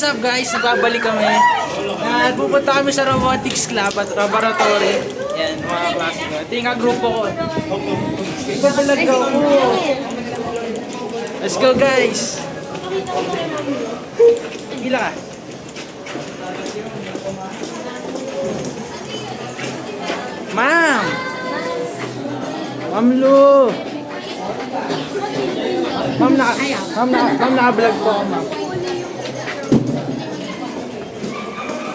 What's up guys? Nagbabalik kami. Pupunta kami sa Robotics Club at Laboratory. Yan, mga klase ko. Ito yung grupo ko. Ito pala ko. Let's go guys! Gila ka. Ma'am! Ma'am Lu! Ma'am, naka-vlog po ako, ma'am.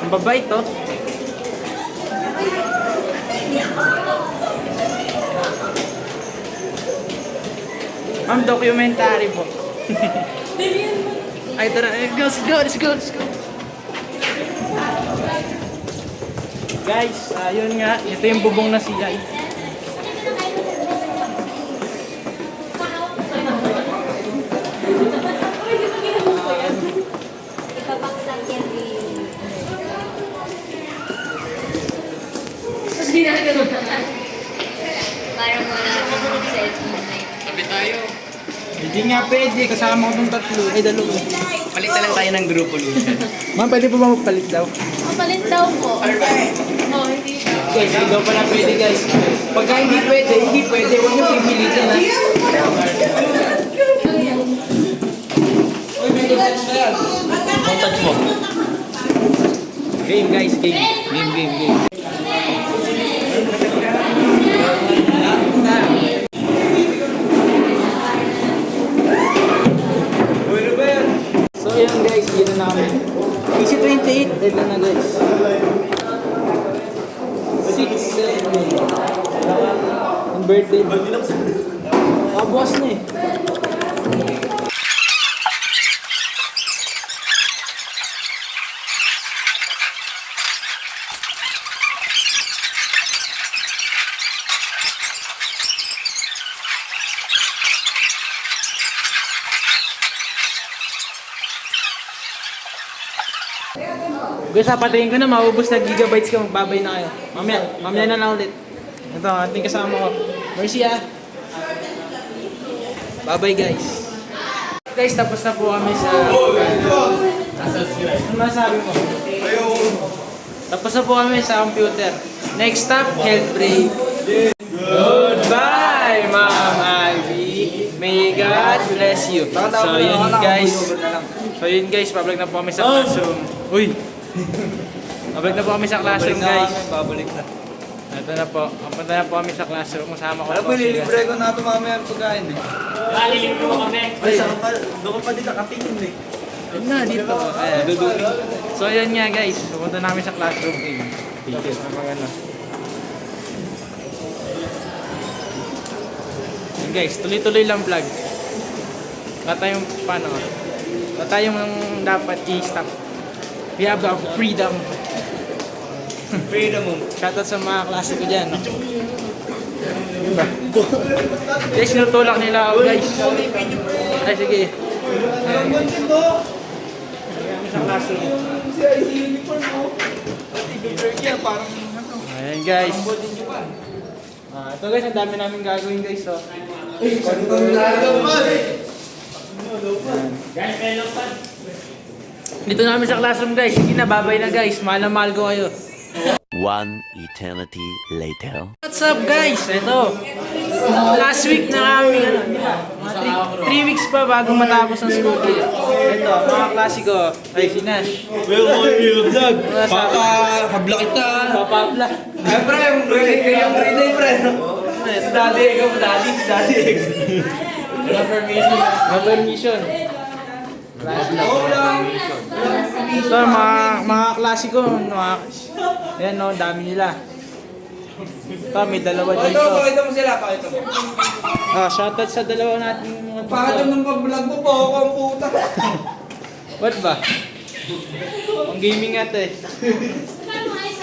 Ang babait to. Ma'am, documentary po. Ay, tara. Let's go. Guys, yun nga. Ito yung bubong na CI. Parang wala akong cellphone na yun. Sabi tayo. Hindi nga pwede. Kasama ko itong tatlo. Ay, dalawa. Palit na lang tayo ng grupo, Lucian. Ma'am, pwede po ba magpalit daw? Kapalit daw po. Oo, hindi daw. Guys, hindi daw pala pwede guys. Pagka hindi pwede. Huwag niyo pipilitin ha. Montage mo. Game guys, game. So yun guys, yun na namin. PC28, dead na guys. 6, 7. Converted. Buwas na eh. Guys, patayin ko na, maubos na gigabytes ka, magbabay na kayo. Mamaya na lang ulit. Ito, ating kasama ko. Mercy ah. Bye-bye guys. Guys, tapos na po kami sa... Ano masabi mo? Tapos na po kami sa computer. Next stop, health break. Goodbye, Ma'am Ivy. May God bless you. So yun guys, pabalik na po kami sa classroom. Uy! Pabalik na po kami sa classroom guys. Babalik na. Ito na po. Papunta na po kami sa classroom. Kasama ko Alam mo, nilibre ko na ito mamaya ang pagkain eh. Nalilibre mo kami. Ay, saan ka? Doon ka pa din nakatingin eh. Yun na, dito. So yun nga guys. Pupunta namin sa classroom. Ticket. Ano. Yun guys, tuloy-tuloy lang vlog. Wala tayong paano. Wala tayong dapat i-stop. We have the freedom. Freedom mo. Shoutout sa mga klase ko dyan. No? Guys, sinutulak nila ako guys. Ay, sige. Ayan sa klase. Ayan guys. Ito guys, ang dami namin gagawin guys. So. Dito namin sa classroom guys. Sige na, babay na guys. Mahal na mahal ko kayo. One eternity later. What's up guys? Ito. Last week na kami, 3 weeks pa bago matapos ang school year. Ito, mga klasiko. Ay, si Nash. Welcome to your vlog. Papa, habla kita. Papabla. Ay, pre, yung grade pre. Si daddy, ikaw si daddy. Wala permission. No permission. So, mga klasiko, ayan no, dami nila. Ito, may dalawa dito. Pakita mo sila, pakita mo. Shoutout sa dalawa natin mga dito. Pakita ng pag-vlog mo po, ako ang puta. What ba? Ang gaming nga ito eh.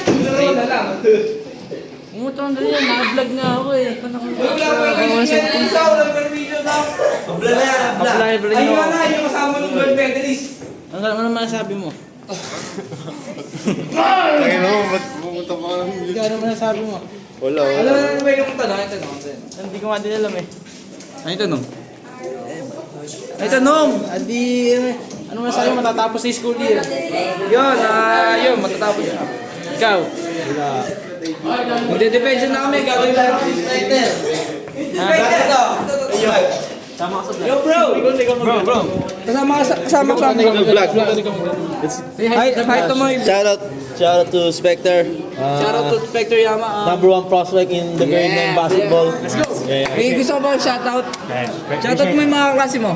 Dalawa na lang. Umutang dali yan, naka-vlog nga ako eh. Wala permission na. Habla na yan, habla. Apply Ayun na, yung kasama ng gold medalist. Ano masasabi mo? Ay, no, ba't pumunta pa lang? Ikaw, ano masasabi mo? Wala. Alam mo na ba yung tanong? Hindi ko nga din alam eh. Ay, tanong. Ay, tanong! Adi, Ano masasabi mo matatapos sa school year? Yun, matatapos na. Ikaw? Magde-depensa na kami, gagawin tayo ng inspector. Inspector! Bro. Kasama ka sa Hi to mo. Shout out to Spectre. Shout out to Spector Yama. Number one prospect in the grade ng basketball. Let's go. May gusto ko ba shout out? Shout out mo yung mga klase mo.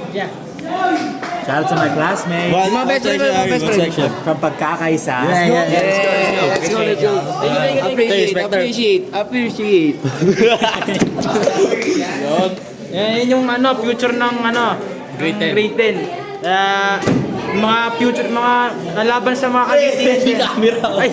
Shout out to my classmates. Mga best friend, section. From pagkakaisa. Let's go. Appreciate. Yan yung future ng grade 10. Mga future, mga nalaban sa mga kalitingan niya. Ay!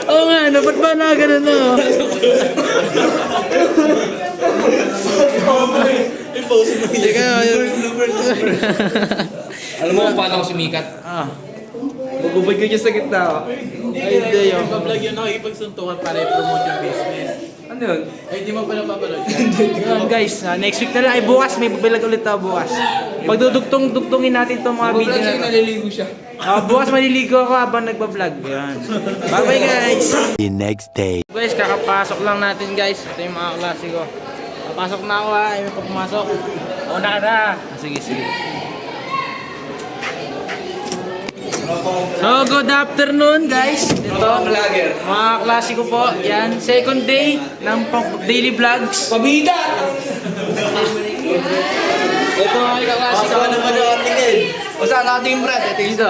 Oo nga, ba't ba na ganun na? Alam mo kung paano ako sumikat? Magubay ko dyan sa gitna. Ay, hindi yun. Vlog yun ako, ipagsuntukan para i-promote yung business. Ano yun? Ay, di mo pala papanood. Yun guys, next week na lang. Ay bukas, may babilag ulit ako bukas. Pagdudugtong-dugtongin natin itong mga video na ito. Naliligo siya. Bukas maliligo ako habang nagbablog. Yan. Bye-bye guys! The next day. Guys, kakapasok lang natin guys. Ito yung mga klase ko. Papasok na ako ha. Ay, may pumasok. Una ka na. Sige. So, good afternoon guys. Ito, mga klase ko po. Yan, second day ng daily vlogs. Pabida! Ito mga kaklase ko. O saan natin yung brand? Ito dito.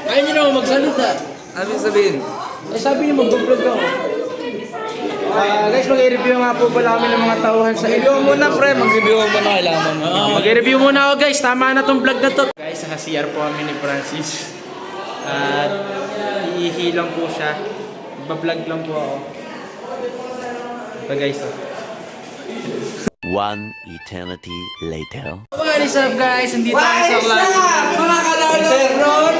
Ayaw nyo naman magsalita. Ano yung sabihin? Eh, sabi niyo mag-vlog ako. Guys, mag-review nga po pala kami ng mga tauhan sa Review mo muna, pre. Mag-review mo muna kailangan mo. Mag-review muna ako guys, tama na tong vlog na to. Guys, naka-CR po kami ni Francis. At iihi lang po siya. Bablog lang po ako. Ito guys. One eternity later. What is up guys? Nandito tayo sa klase. Mga kalalo, Ron!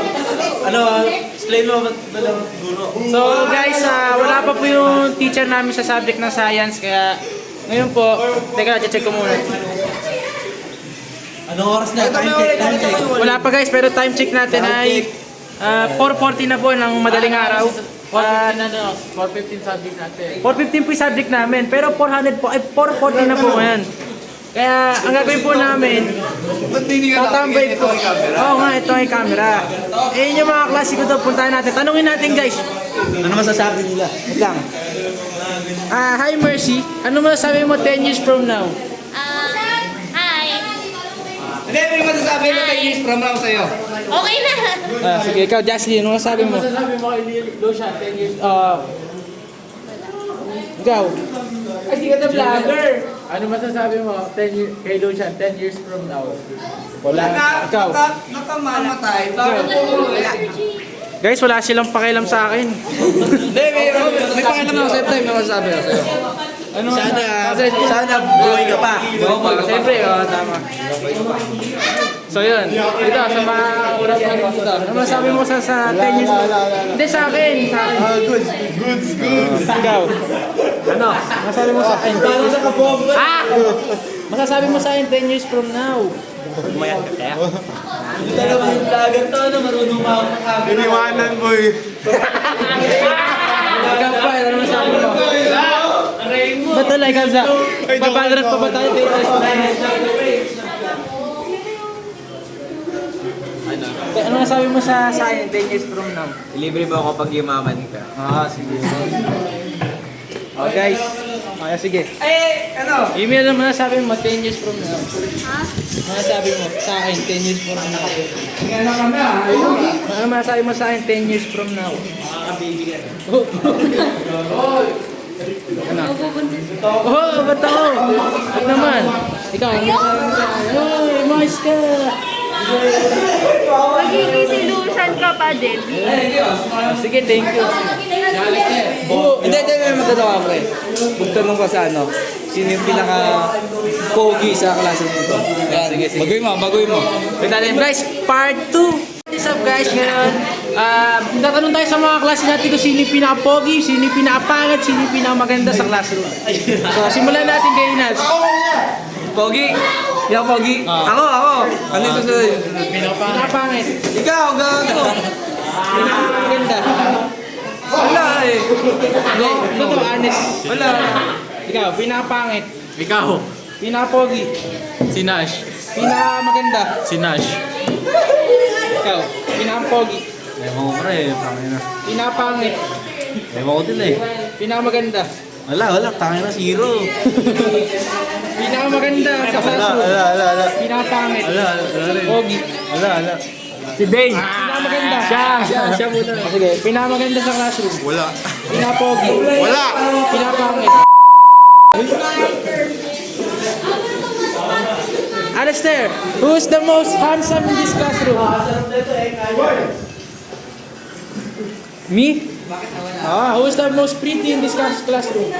Explain mo ba't dalang guro? So guys, wala pa po yung teacher namin sa subject ng science. Kaya ngayon po, teka, check ko muna. Anong oras na? Time check. Wala pa guys, pero time check natin ay 4:40 na po ng madaling araw. 415 subject natin. 4:15 po yung subject namin, pero 400 po, ay 4:40 na po ngayon. Kaya ang gagawin po namin, tatambay po. Oo nga, ito ang camera. Eh yung mga klase ko daw, puntahan natin. Tanungin natin guys. Ano masasabi nila? Wait lang. Hi Mercy, ano masasabi mo 10 years from now? Hi. Hindi, may masasabi na 10 years from now sa'yo. Okay na. Sige, ikaw Jocelyn, ano masasabi mo? Sabi mo kay Lucia, 10 years. Ikaw? Ay, di ka na vlogger. Ano masasabi mo 10 years, kay Lucia, 10 years from now? Wala. Ikaw? Nakamamatay. Guys, wala silang pakialam sa akin. Hindi, may pakialam ako sa'yo. May masasabi ako sa'yo. Ano? Sana buhay ka pa. Siyempre, tama. So yun, dito sa mga urap natin dito. Ano masabi mo sa 10 years? Hindi, sa akin. Goods. Ikaw? Ano? Masabi mo sa akin? Masasabi mo sa akin 10 years from now. Umayat ka kaya? Talaga yung vlogger to, marunong pa ako sa camera. Iniwanan, boy. Ikaw pa, ano masabi mo? Ba't talaga ikaw sa? Papadrat pa ba tayo? Ano masabi mo sa akin 10 years from now? Libre mo ako pag yumaman ka. Sige. Oh guys. Sige. Ano? Email naman na sabi mo 10 years from now. Ano sabi mo sa akin 10 years from now? Ano kami Ano masasabi mo sa akin 10 years from now? Ano? Ba't ako? Ba't naman? Ikaw, ano masasabi mo sa akin? Oy, mais ka! Magiging solution ka pa din. Sige, thank you. Hindi, may magdadawa pre. Magtanong ka sa ano, sino yung pinaka-pogi sa klase nito? Sige. Bagoy mo. Wait natin guys, part 2. What's up guys? Ngayon, Tatanong tayo sa mga klase natin kung sino yung pinaka-pogi, sino yung pinaka-pangit, sino yung pinaka-maganda sa classroom. So, simulan natin kay Inas. Pogi. Ikaw, Pogi. Ako. Ano yung susunod? Pinaka-pangit. Ikaw, gago. Pinaka-maganda. Wala eh. Hindi, ito honest. Wala. Ikaw, pinaka-pangit. Ikaw. Pinaka-pogi. Si Nash. Pinaka-maganda. Si Nash. Ikaw, pinaka-pogi. Ewan ko pre, tangin na. Pinaka-pangit. Ewan ko din eh. Pinaka-maganda. Wala, tangin na, zero. Pinaka-maganda sa classroom. Wala. Pinaka-pangit. Wala rin. Pogi. Wala. Si Dane. Pinaka-maganda. Siya muna. Sige, pinaka-maganda sa classroom. Wala. Pinaka-pogi. Wala. Pinaka-pangit. Alistair, who's the most handsome in this classroom? Me? Who's the most pretty in this classroom?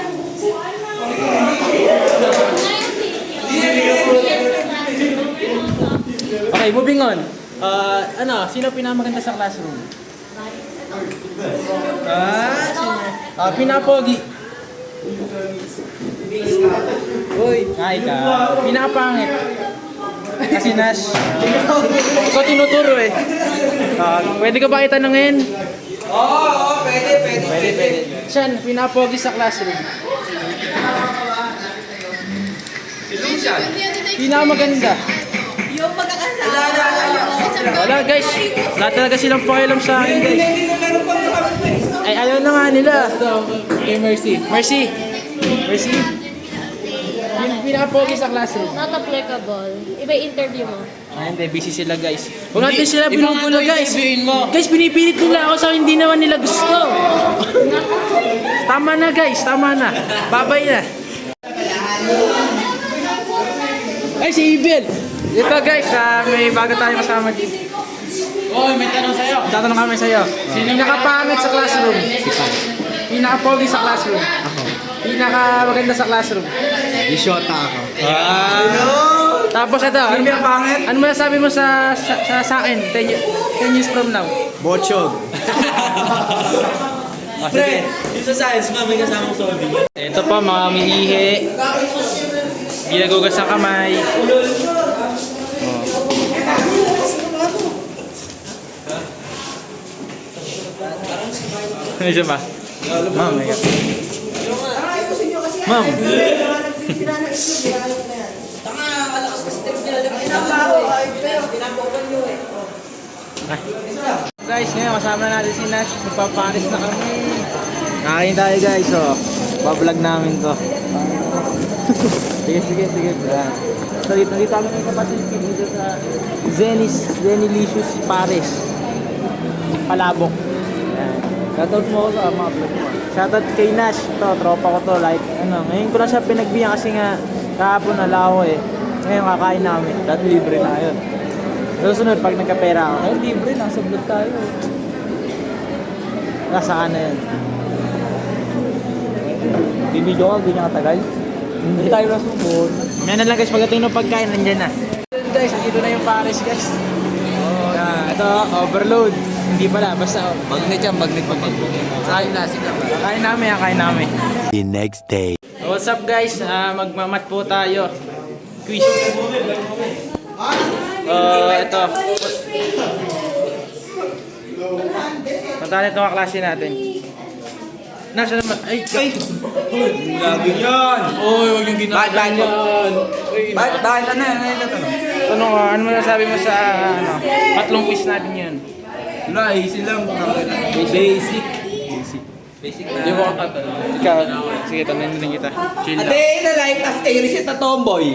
Okay, moving on. Sino pinamaganda sa classroom? Pinapogi. Uy, ikaw. Pinapangit. Kasi Nash. Ikaw tinuturo eh. Pwede ka ba itanungin? Oo, pwede. Pwede. Siyan, pinapogi sa classroom. Si Lucian. Pinamaganda. Yung magkakasama. Wala guys, wala talaga silang pakialam sa akin guys. Ay, ayaw na nga nila. Kay Mercy. Mercy. Pinapogi sa classroom. Not applicable. Iba yung interview mo. Hindi, busy sila guys. Huwag natin sila binubulo guys. mo. Guys, pinipilit nila ako sa hindi naman nila gusto. Tama na guys, tama na. Babay na. Ay, si Ibel. Ito guys, may bago tayong kasama dito. Oy, may tanong sa'yo. Tatanong kami sa'yo. Pinaka-pangit sa classroom. Pinaka-pogi sa classroom. Pinaka-maganda sa classroom. Ishota ako. Tapos ito, ano masasabi mo sa akin 10 years from now? Bochog. Pre, yung sa science nga, may kasamang solving. Ito pa, mga mihihi. Ginagugas ng kamay. Ano siya ba? Ma'am, my God. Ma'am. Guys, ngayon kasama na natin si Nash. Magpapanis na kami. Nakain tayo guys, oh. Bablog namin to. Sige. So, dito kami ng kapatid ko dito sa Zenilicious Paris. Palabok. Ayan. Shoutout mo ako sa mga vlog mo. Shoutout kay Nash. Ito, tropa ko to. Like, ngayon ko lang siya pinagbigyan kasi nga kahapon nalaho eh. Ngayon kakain namin. Dati libre na yun. Susunod, pag nagkapera ako. Ay, libre. Nasa vlog tayo. Nasa ka na yun. Bibidyo ka, ganyan katagal. Hindi tayo nasubod. Yan na lang guys, pagdating ng pagkain, nandyan na. Guys, dito na yung Paris guys. Ito, overload. Hindi pala, basta Bagnet yan, bagnet pa bagnet. Sa'yo lasik lang. kain namin. The next day. What's up guys? Magmamat po tayo. Quiz. Ito. Punta natin itong klase natin. Nasa naman? Ay! Lagi yan. Oy, huwag yung ginagawa yan. Bakit? Ano yung tatanong? Tanong ko, ano masasabi mo sa tatlong quiz natin yun? Wala, easy lang. Basic. Basic na. Hindi mo ako tatanong. Ikaw, sige, tanongin din kita. Chill A lang. day in the life as a reset na tomboy.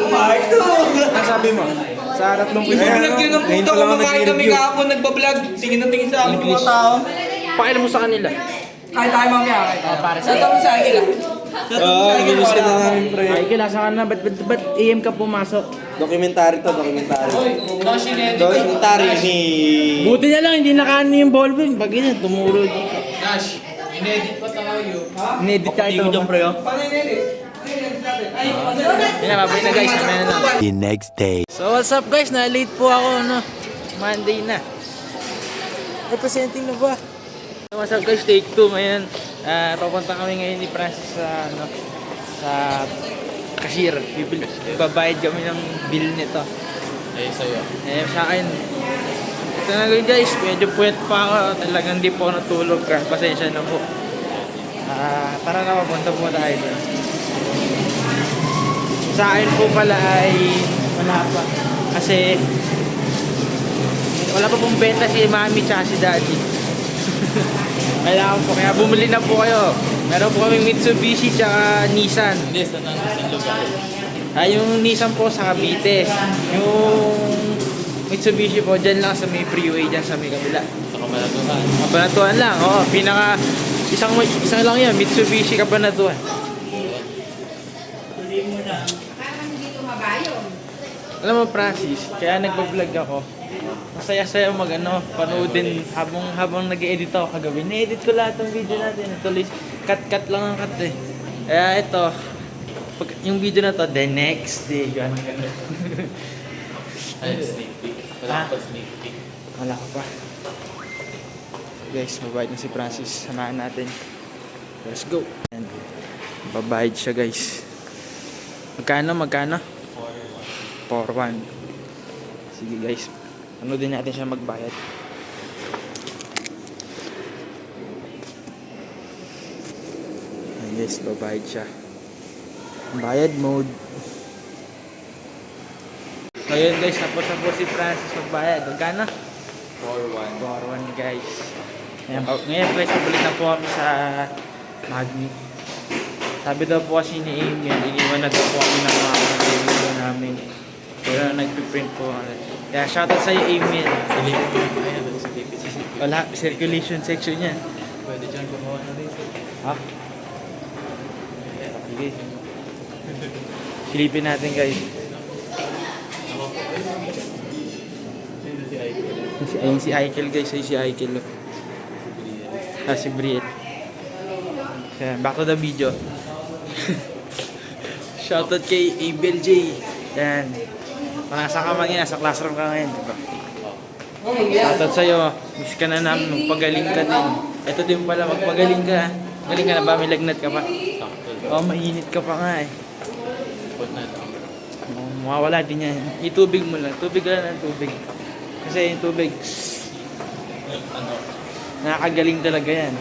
Part 2. Ano sabi mo? Sa tatlong quiz Nagbablog yun ng puto ko. Kumakain kami kahapon. Nagbablog. Tingin na tingin sa amin mga tao. pakialam mo sa kanila. Kahit tayo mamaya. Para Sa tao sa akin lang. Gilis ka na namin pre. Ay, kilasa ka na. Ba't AM ka pumasok? Documentary to, documentary. Kasi net. Documentary ni... Buti na lang, hindi nakaano yung ballpen. Pag ganyan, tumuro dito. Nash, inedit pa tayo. Inedit ka ito. pre, oh. Yan na, babay na guys. Mamaya na lang. The next day. So what's up guys? Na-late po ako, no? Monday na. Representing na ba? What's up guys, take 2 ngayon. Papunta kami ngayon ni Francis sa cashier. Babayad kami ng bill nito. Sa'yo. Sa akin, ito na guys, medyo puwet pa ako. Talagang di po natulog ka. Pasensya na po. Tara na, papunta po tayo doon. Sa akin po pala ay wala pa. Kasi wala pa pong benta si mami tsaka si daddy. Kailangan po, kaya bumili na po kayo. Meron po kaming Mitsubishi tsaka Nissan. Hindi, saan lugar? Yung Nissan po sa Cavite. Yung Mitsubishi po dyan lang sa may freeway dyan sa may kabila. Sa Kabanatuan. Kabanatuan lang, oo. Isang lang yan, Mitsubishi Kabanatuan. Alam mo Francis, kaya nagbablog ako. Masaya-saya panoodin habang nag-edit ako kagabi. Na-edit ko lahat ng video natin. Tuloy, cut lang ang cut eh. Kaya ito, yung video na to, the next day. Ganun. Ay, sneak peek. Wala pa sneak peek. Wala ka pa. Guys, mabait na si Francis. Samahan natin. Let's go. And, babayad siya guys. Magkano? 4-1. Sige guys. Ano din natin siya magbayad. Ayan guys, babayad siya. Bayad mode. So yun guys, tapos na po si Francis magbayad. Magkano? 4-1. 4-1 guys. Ngayon guys, pabalik na po kami sa Magni. Sabi daw po kasi ni Amy, iniwan na daw po kami ng mga video namin. Pero nagpiprint po. Kaya shoutout sa'yo Amy. Wala, circulation section yan. Pwede dyan gumawa na rin. Ha? Sige. Silipin natin guys. Ayun si Aikel guys, ayun si Aikel. Si Briet. Back to the video. Shoutout kay Abel J. Yan. Nasa ka man yan, nasa classroom ka ngayon, diba? Shoutout sa'yo. Miss ka na namin, magpagaling ka din. Ito din pala, magpagaling ka. Galing ka na ba? May lagnat ka pa? Mainit ka pa nga eh. Mawawala din yan. Itubig mo lang. Tubig ka lang ng tubig. Kasi yung tubig, nakakagaling talaga yan.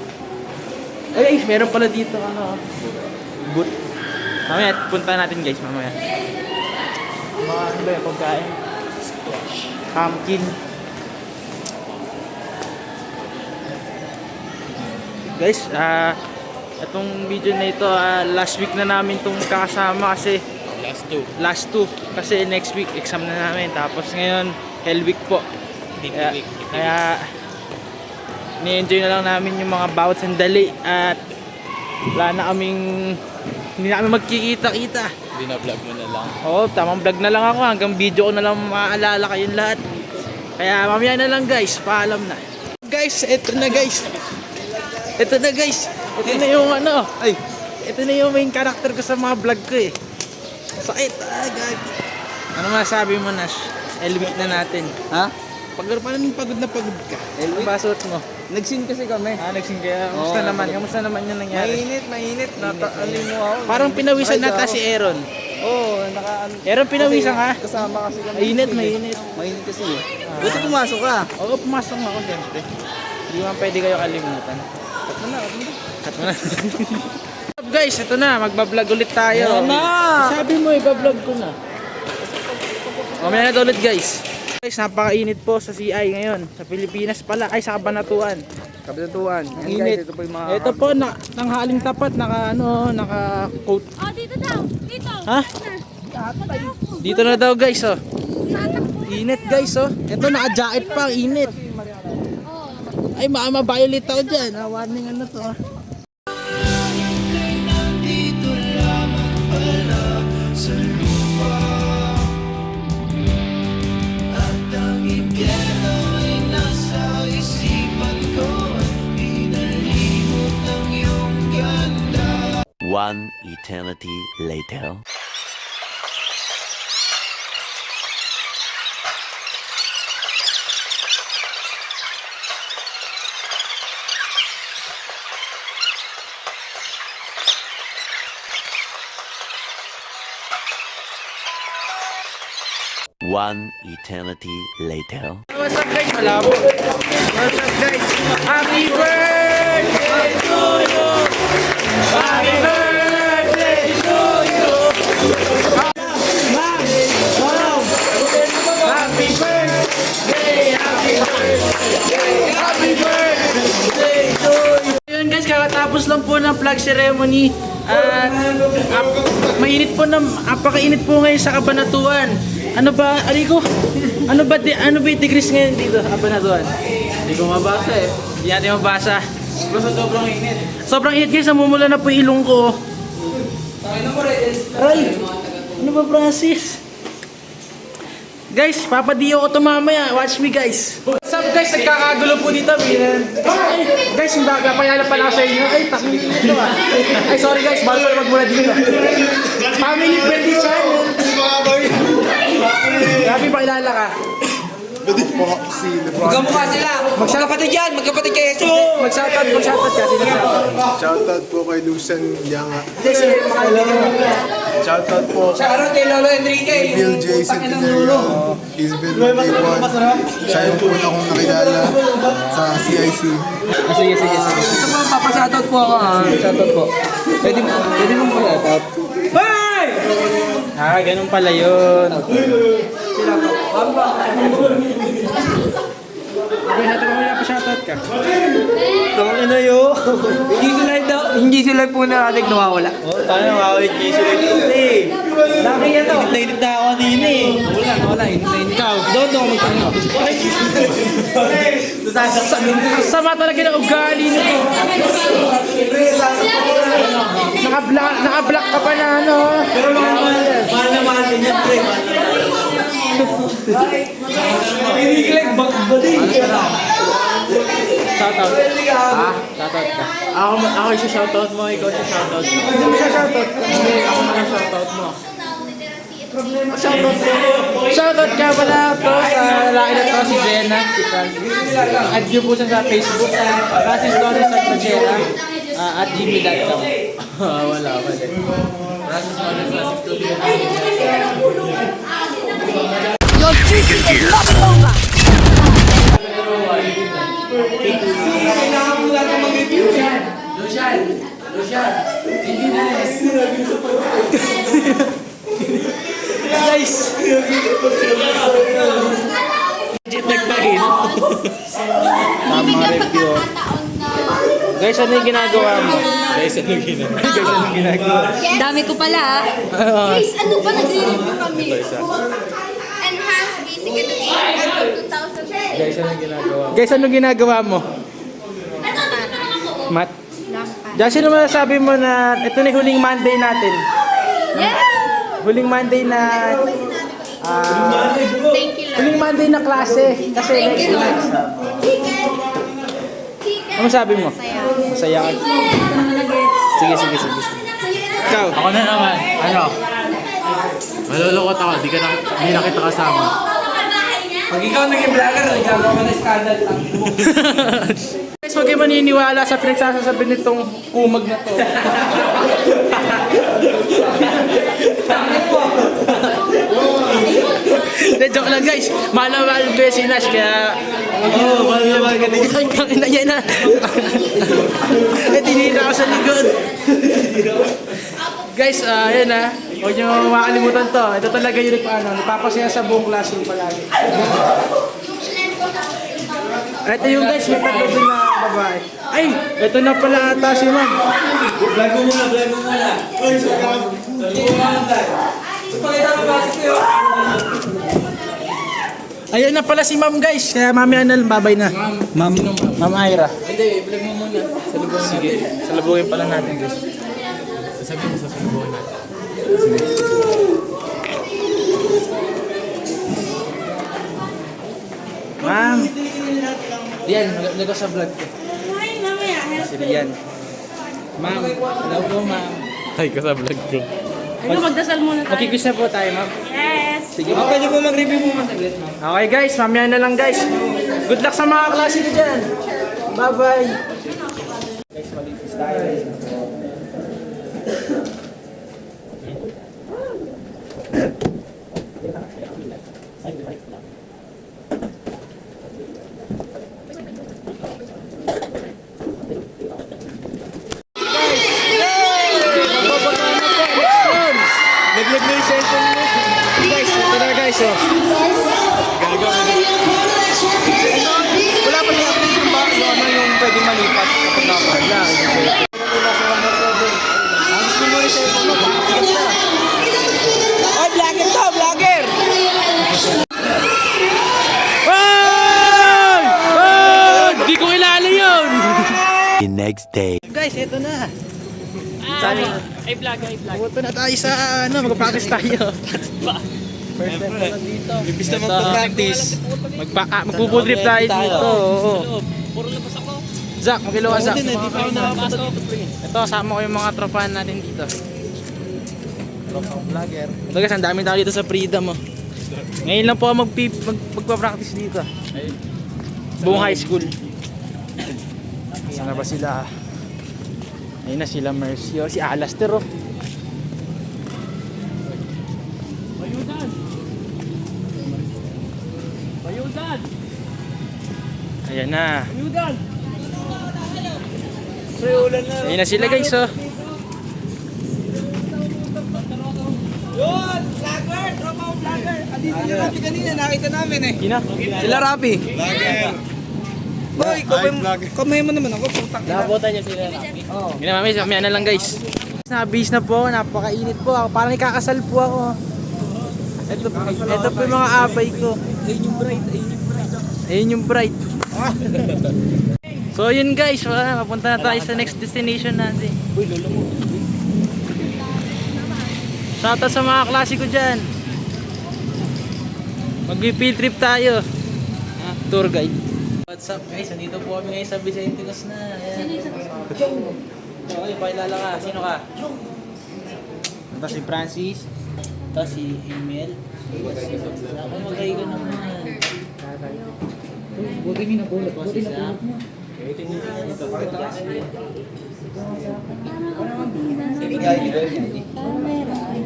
Ay, meron pala dito boot. Mamaya, punta natin guys, mamaya. Mga ano ba yung pagkain? Pumpkin. Guys, itong video na ito, last week na namin itong kakasama kasi last two. Kasi next week, exam na namin. Tapos ngayon, hell week po. Kaya ni-enjoy na lang namin yung mga bawat sandali at wala na kaming hindi na kami magkikita-kita. Bina-vlog mo na lang. Oo, tamang vlog na lang ako hanggang video ko na lang maaalala kayong lahat. Kaya mamaya na lang guys, paalam na. Guys, eto na guys. Ito na yung ito na yung main character ko sa mga vlog ko eh. Sakit, gagi. Ano masabi mo, Nash? Elweek na natin. Ha? Parang pagod na pagod ka. Ano ba suot mo? Nag-scene kasi kami. Nag-scene kaya. Kamusta naman? Kamusta naman yung nangyari? Mainit. Nataalin mo ako. Parang pinawisan nata si Aaron. Oo, Aaron, pinawisan ka? Kasama kasi kami. Mainit. Mainit kasi eh. Buti pumasok ka. Oo, pumasok ako siyempre. Hindi man pwede kayo kalimutan. Cut mo na. Cut mo na. What's up guys? Ito na. Magbablog ulit tayo. Yan na! Sabi mo, ibablog ko na. Mamaya na ulit guys. Guys, napakainit po sa CI ngayon. Sa Pilipinas pala. Ay, sa Kabanatuan. Ang init. Ito po yung mga... Ito po, nanghaling tapat. Naka-coat. Oh, dito daw. Dito. Ha? Dito na daw guys, oh. Init guys, oh. Ito, naka-jacket pa. Ang init. Ay, ma-violet ako dyan. Warning ano to, ah. One eternity later. One eternity later. What's up guys? Malabo. What's up guys? Happy birthday to you! Happy birthday to you! Happy birthday! Happy birthday! Happy birthday to you! Yun guys, kakatapos lang po ng flag ceremony. At mainit po na, apakainit po ngayon sa Cabanatuan. Ano ba, Arigo? Ano ba yung degrees ngayon dito sa Cabanatuan? Hindi ko mabasa eh. Hindi natin mabasa. Basta sobrang init. Sobrang init guys, namumula na po yung ilong ko. Aray! Ano ba, Francis? Guys, papadiyo ko ito mamaya. Watch me guys. What's up guys? Nagkakagulo po dito. Ay, guys, yung baga, payala pala ako sa inyo. Ay, takin dito ah. Ay, sorry guys, bago ko magmula dito. Family friendly channel. Grabe, pakilala ka. Pwede po si Lebron. Magkamukha sila. Magkapatid yan. Magkapatid kayo. Mag-shoutout ka. Sino shoutout? Shoutout po kay Lucen Yanga. Hindi, sige, makalimutan mo. Shoutout po Shoutout kay Lolo Enrique. Bill J. Centenario. Isabel Monteipon. Siya yung una kong nakilala sa CIC. Sige. Ito po, papashoutout po ako. Shoutout po. Pwede mong pa-shoutout. Bye! Ah, ganun pala yun. Okay, natin mamaya pa-shoutout ka. Tangin na yun. Hindi sila po narating nawawala. Oh, tayo nakakawit kayo sila dito eh. Laki yan to. Init na ako kanina eh. Wala. Ikaw. Doon ako magtanong. Ang sama talaga ng ugali nito. Naka-block ka pa na ano. Pero mahal na mahal din yan, pre. Kinikilig, bakbalik. Shoutout. Ha? Shoutout ka. Ako yung shoutout mo, ikaw yung shoutout mo. Hindi mo siya shoutout. Hindi, ako na lang shoutout mo. Shoutout ka pala to sa lalaki na to, si Jenna. Si Francis. Add nyo po siya sa Facebook. Francis Torres at Pachera. At gmail.com. Wala. Francis Torres, Francis Studio. Kailangan po natin mag-review yan. Guys! Legit nagpahin. Tama review. Guys, ano yung ginagawa mo? Guys, ano yung ginagawa? Dami ko pala ah. Guys, ano ba nagre-review kami? Enhanced Basic Education 2000. Guys, ano yung ginagawa mo? Guys, ano ginagawa mo? Mat? Josh, ano masasabi mo na ito na yung huling Monday natin? Yeah! Huling Monday na... Thank you, Lord. huling Monday na klase. Kasi Thank you, Lord. ano sabi mo? Saya. Masaya ka. Sige. Ikaw. Ako na naman. Ano? Malulukot ako, di na kita kasama. Pag ikaw naging vlogger, nagkakaroon ka ng scandal. Guys, huwag kayo maniniwala sa pinagsasasabi nitong kumag na to. Hindi, joke lang guys. Mahal na mahal ko yung si Nash, kaya... Oo, mahal na mahal ka din. Yan na. Eh, tinira ako sa likod. Guys, ayan na. Huwag niyo makalimutan to. Ito talaga yung nagpapasaya sa buong classroom palagi. Ito yung guys, may tatlo din na babae. Ay, ito na pala ata si ma'am. Vlog mo muna. Uy, sakam. Pakita mo ba sa'yo? Ayan na pala si ma'am guys. Kaya mami Anal, babay na. Ma'am Ira. Hindi, vlog mo muna. Salubong Sige, salubungin pala natin guys. Sasabihin mo sa salubong natin. Ma'am. Yan, nag sa vlog ko. Hi, mamaya. Sige yan. Ma'am, hello po ma'am. Ay, ka sa vlog ko. Ano, magdasal muna tayo. Mag-quiz na po tayo ma'am. Yes! Sige Oh, pwede po mag-review mo masaglit, ma'am. Okay guys, mamaya na lang guys. Good luck sa mga klase ko dyan. Bye-bye. Guys, mag-quiz tayo guys. next day. Guys, eto na. Pumunta na tayo sa mag-practice tayo. First time na dito. Imbis na magpa-practice. Magpupudrip tayo dito. Oo. Puro labas ako. Zach, mag-ilaw ka, Zach. Hindi pa ako nakapunta dito, pre. Ito, kasama ko yung mga tropahan natin dito. Tropang vlogger. Ito guys, ang daming tao dito sa Freedom. Oh. Ngayon lang po ako magpa-practice dito. Buong high school. Saan na ba sila? Ayun na sila Mercio, si Alaster. Oh. Bayudan! Ayan na. Bayudan! Ayun na sila guys. Oh. Yun! Vlogger! Tropang vlogger! Andito na Rapi kanina, nakita namin eh. Sina? Sila Rapi. Vlogger! Boy, kamay mo naman ako, putang ina. Nabutan niya sila Rapi. Ginamami, mamaya na lang guys. Nabis na po, napakainit po ako. Parang ikakasal po ako. Ito po yung mga abay ko. Ayun yung bright, ayun yung bright. Ayun yung bright. So yun guys, mapunta na tayo sa next destination natin. Uy, lolo mo. Shoutout sa mga klase ko dyan. Mag-field trip tayo. Tour guide. What's up guys? Nandito po kami ngayon sa Vicente Cos na. Okay, pakilala ka. Sino ka? Ito si Francis. Ito si Emil. Ako magay ka naman. Buti niyo na bulot. Ito si Sam. Ito si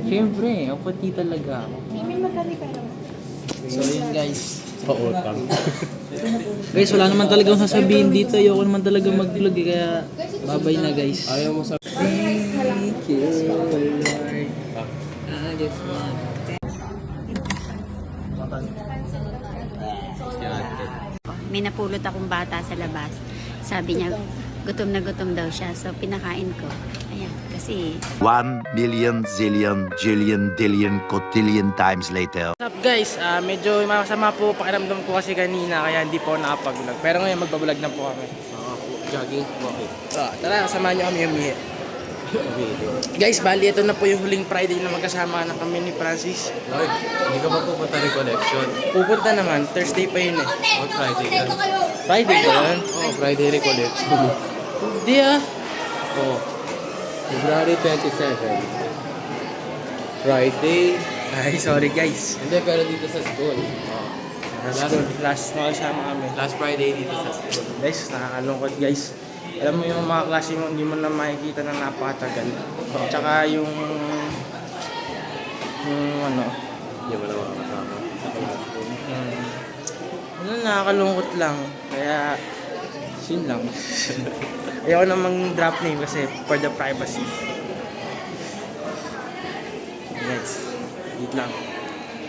Siyempre, apati talaga. So yun guys. Pautang. Guys, wala naman talagang sasabihin dito. Ayoko naman talaga mag-vlog eh, kaya babay na guys. Ayaw mo sa... Thank you, Lord. I just want... May napulot akong bata sa labas. Sabi niya, gutom na gutom daw siya. So, pinakain ko. Ayan, kasi 1 million zillion jillion dillion cotillion times later. What's up guys? Medyo masama po pakiramdam ko kasi kanina kaya hindi po ako nakapag-vlog. Pero ngayon magbablog na po kami. Jogging? Okay. So, tara, samahan nyo kami umihi. Guys, bali ito na po yung huling Friday na magkasama na kami ni Francis. Lord, hindi ka ba pupunta recollection? Pupunta naman, Thursday pa yun eh. O Friday ka? Friday ba yun? Oo, Friday recollection. Hindi ah. Oo. February 27. Friday. Ay, sorry guys. Hindi, pero dito sa school. Last na kasama kami. Last Friday dito sa school. Guys, nakakalungkot guys. Alam mo yung mga klase mo, hindi mo na makikita ng napakatagal. Tsaka yung ano, Hindi mo na makakasama. ano, nakakalungkot lang. Kaya, yun lang. Ayoko namang drop name kasi for the privacy. Guys, wait lang.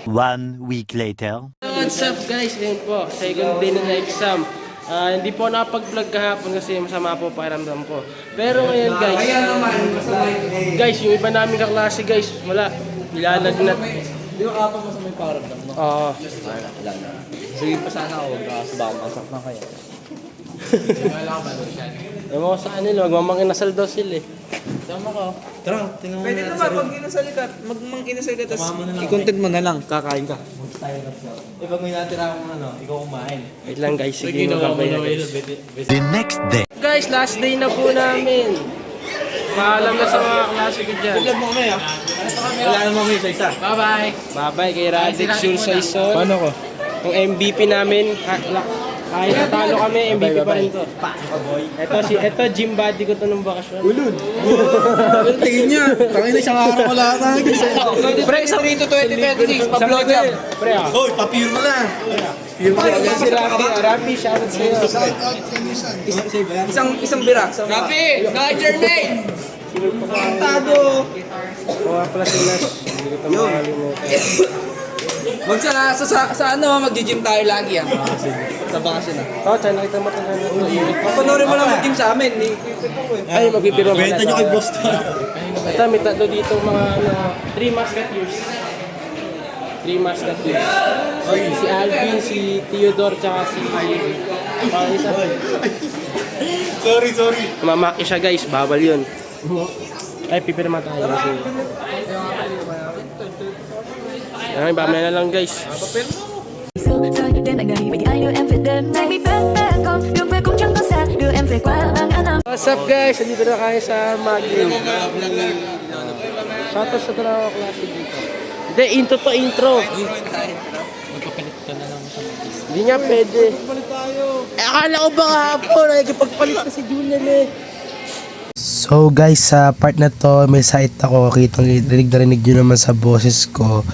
1 week later. What's up guys? Ngayon po, second day na exam. Hindi po nakapag-vlog kahapon kasi masama po pakiramdam ko. Pero ngayon guys, yung iba namin kaklase guys, wala. Nilalagnat. Di ba kapag mas may paramdam mo? Oo. Sige pa sana ako, kasi baka masak na kaya. Ewan ko sa kanila, magmamanginasal daw sila eh. Sama ka. Tara, tingnan mo. Pwede naman, pag kinasal ka, magmangkinasal ka, tapos i-content mo na lang, kakain ka. Eh, pag may natira akong ano, ikaw kumain. Wait lang guys, sige magkabay na guys. The next day. Guys, last day na po namin. Paalam na sa mga klase ko dyan. Vlog mo kami, ah. Wala naman kami isa-isa. Bye-bye. Bye-bye kay Radix Sulsaison. Paano ko? Yung MVP namin, kahit natalo kami, MVP pa rin to. Ito gym buddy ko to nung bakasyon. Ulod. Tingin niya. Tangin na isang araw ko lahat. Pre, isang rito 2026, pa-vlog yan. Pre ah. Hoy, papir mo na. Si Rafi, shoutout sa'yo. Shout out kay Nissan. Isang bira. Rafi, naka-Jermaine. Tado. Mga platinas. Hindi ko ito makalimutan. Sa ano, mag-gym tayo lagi ah. Sa bakasyon ah. Oo, tayo nakita mo ito. Panorin mo lang mag-gym sa amin. Ay, magpipiro mo. Benta nyo kay Boston. Ito, may tatlo dito mga 3 musketeers. 3 musketeers. Si Alvin, si Theodore, tsaka si... Sorry. Mamaki siya guys, bawal yun. Ay, pipirma tayo kasi. Ay, mamaya na lang guys. Rồi đến lại ngày vì ai đưa em về đêm nay biết bé con đường về cũng chẳng có xa đưa em về qua bằng An Nam. What's up guys? Nandito na kayo sa Maglim. Shoutout sa dalawang klase dito. Hindi, intro. Magpapalit ka na lang sa Hindi nga pwede. Akala ko ba hapon, nagkipagpalit na si Julian eh. So guys, sa part na to, may site ako. Kitang rinig nyo naman sa boses ko.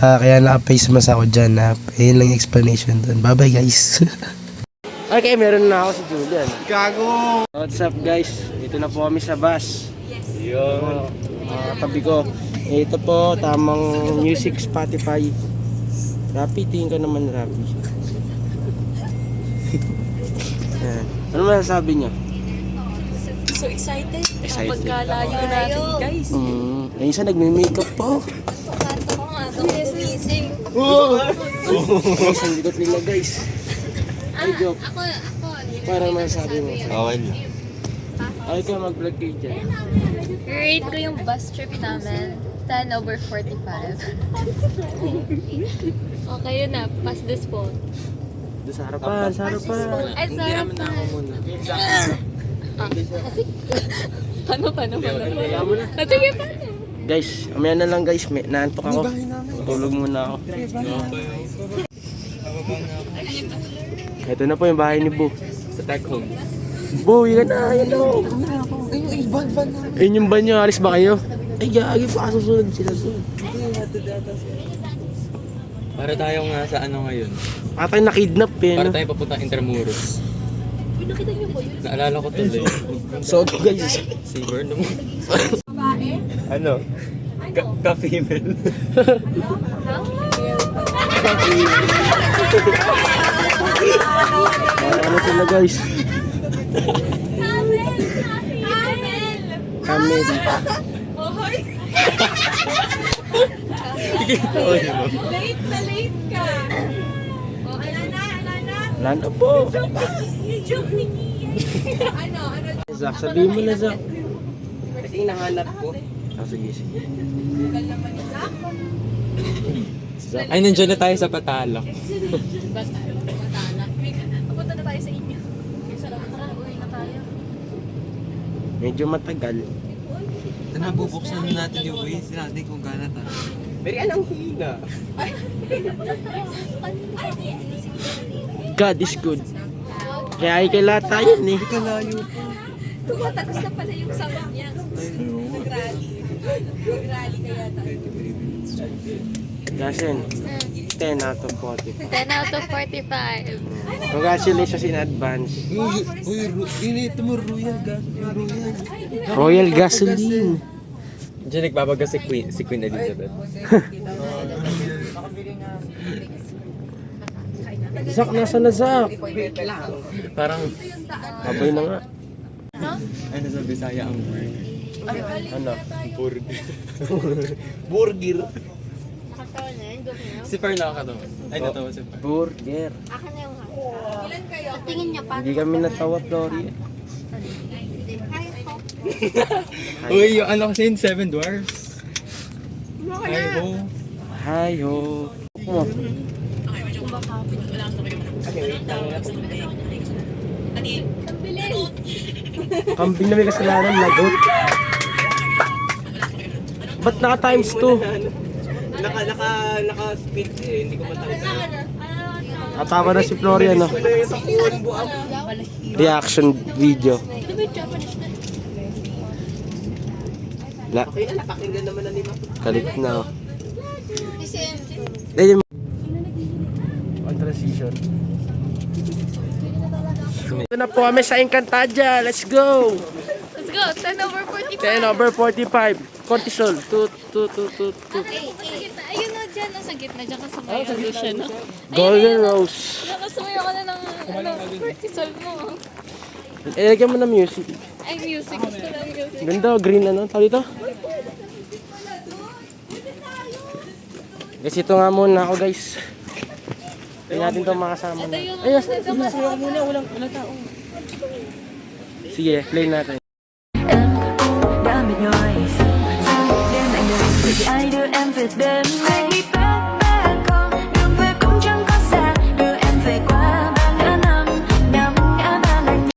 Kaya naka-face mask ako dyan. Ayun lang yung explanation dun. Bye bye guys. Okay, meron na ako si Julian. Gago! What's up guys? Dito na po kami sa bus. Yes. Yun. Tabi ko. Ito po, tamang music Spotify. Rappi, tingin ka naman Rappi. Yan. Ano masasabi niyo? So excited. Excited. Pagkalayo natin guys. Yung isa nagme-makeup po. Kanto ko nga ito. Amazing. Guys, ang likot nila guys. Ay, joke. Ako. Parang masasabi mo. Okay lang. Ay, ka mag-vlog kayo dyan. Rate ko yung bus trip namin. 10/45. Okay, yun na. Pass this phone. Doon sa harapan, sa harapan. Ay, sarap pa. Paano? Sige, paano? Guys, amaya na lang guys. Naantok ako. Tulog muna ako. Ito na po yung bahay ni Bu. Sa tag home. Bu, yun na. Ayun yung van nyo. Alis ba kayo? Ay, gagi pa. Susunod sila. Para tayong nasa ano ngayon. Patay na-kidnap eh. Para No? tayo papunta Intramuros. Naalala ko tuloy. So guys. Si Verno mo. Ano? Ka-female. Ano sila guys? Kamil. Late ka. O, ala na. Wala na po. Joke ni Kia. Ano? Zach, sabihin mo na Zach. Kasi hinahanap ko. Sige. Ay, nandiyan na tayo sa Patalak. Papunta na tayo sa inyo. Tara, uwi na tayo. Medyo matagal. Nabubuksan natin yung ways natin kung gana tayo. Pero anong hina? God is good. Kaya ay kay lahat tayo eh. Tumatagos na pala yung sound niya. Nag-rally kaya tayo. Gasen, 10 out of 40. 10 out of 45. Congratulations in advance. Ito mo Royal Gas. Royal Gasoline. Diyan nagbabaga si Queen Elizabeth. Zach, nasa na Zach? Parang, Abay na nga. ano sa Bisaya ang word? Ano? Burger. Si Fer nakakatawa. Ay, natawa si Fer. Burger. Akin na yung ilan kayo? Sa tingin niya pa. Hindi kami natawa, Flory. Uy, yung ano kasi yung Seven Dwarfs. Ay, ho. Hi ho. Mo. Kambing na may kasalanan, lagot. Ba't naka times 2? Naka-speed eh, hindi ko matanda. Natawa na si Florian, no? Reaction video. Kalit na, oh. Ayun. On transition. Ito na po kami sa Encantadia. Let's go! Let's go. 10/45. 10/45. Cortisol. Toot. Ayun na dyan. Nasa gitna dyan kasi may ano siya, no? Golden Rose. Nakasumayo ka na ng cortisol mo. Ilagyan mo na music. Ay, music. Gusto lang music. Ganda, green ano. Tawag dito? Guys, ito nga muna ako guys. Hindi natin ito makasama na. Ay, sayo muna. Walang tao. Sige, play natin. Em đã mệt nhòi sao đêm lạnh đời vì ai đưa em về đêm nay bé bé con đường về cũng chẳng có xa đưa em về qua ba ngã năm năm ngã ba lành.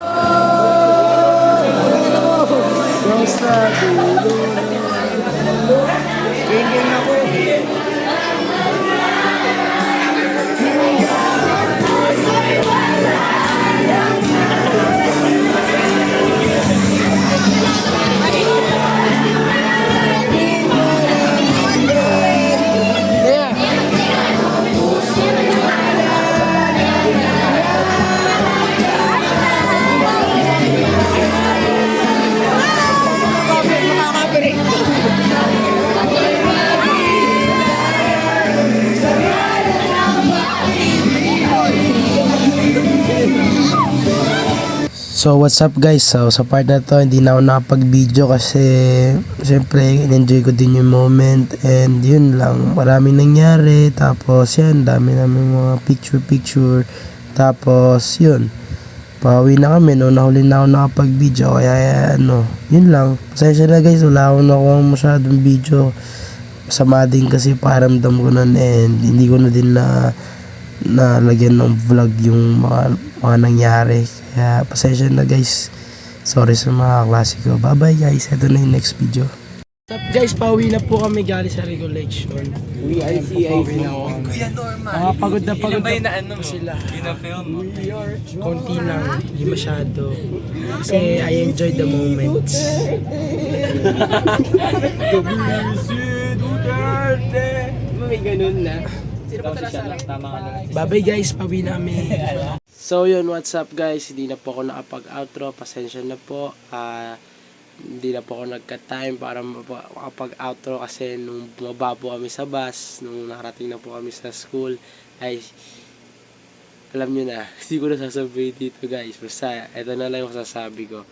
So what's up guys, so sa part na to hindi na ako nakapag-video kasi syempre in-enjoy ko din yung moment and yun lang, maraming nangyari tapos yan, dami namin mga picture tapos yun, pauwi na kami no, nahuli na ako nakapag-video kaya ano, yun lang, pasensya na guys, wala akong nakuha masyadong video, masama din kasi pakiramdam ko nun and hindi ko na din na lagyan ng vlog yung mga nangyari. Kaya pasensya na guys. Sorry sa mga klase ko. Bye bye guys. Ito na yung next video. What's up guys? Pauwi na po kami galing sa recollection. Pauwi na ako. Pagod na pagod na sila. Konti lang. Hindi masyado. Kasi I enjoyed the moments. May ganun na. Bye bye guys. Pauwi namin. So yun, what's up guys? Hindi na po ako nakapag-outro. Pasensya na po. Hindi na po ako nagka-time para makapag-outro kasi nung bumaba po kami sa bus, nung nakarating na po kami sa school, ay alam nyo na, hindi ko na sasabihin dito guys. Basta, ito na lang yung sasabi ko.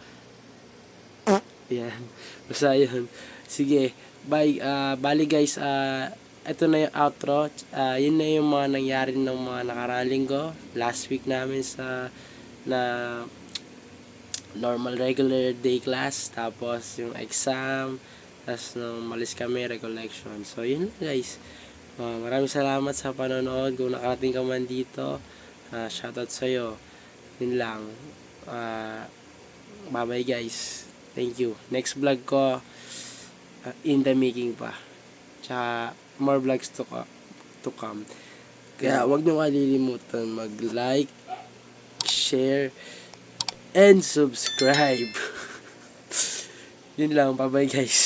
Yan. Basta yun. Sige, bye. Bali guys, ito na yung outro. Yun na yung mga nangyari ng mga nakaraling ko. Last week namin na normal regular day class. Tapos yung exam. Tapos nung malis kami, recollection. So yun guys. Maraming salamat sa panonood. Kung nakarating ka man dito, shoutout sa'yo. Yun lang. Bye bye guys. Thank you. Next vlog ko, in the making pa. Tsaka more vlogs to come. Kaya wag niyo kalilimutan mag-like, share, and subscribe. Yun lang. Bye-bye guys.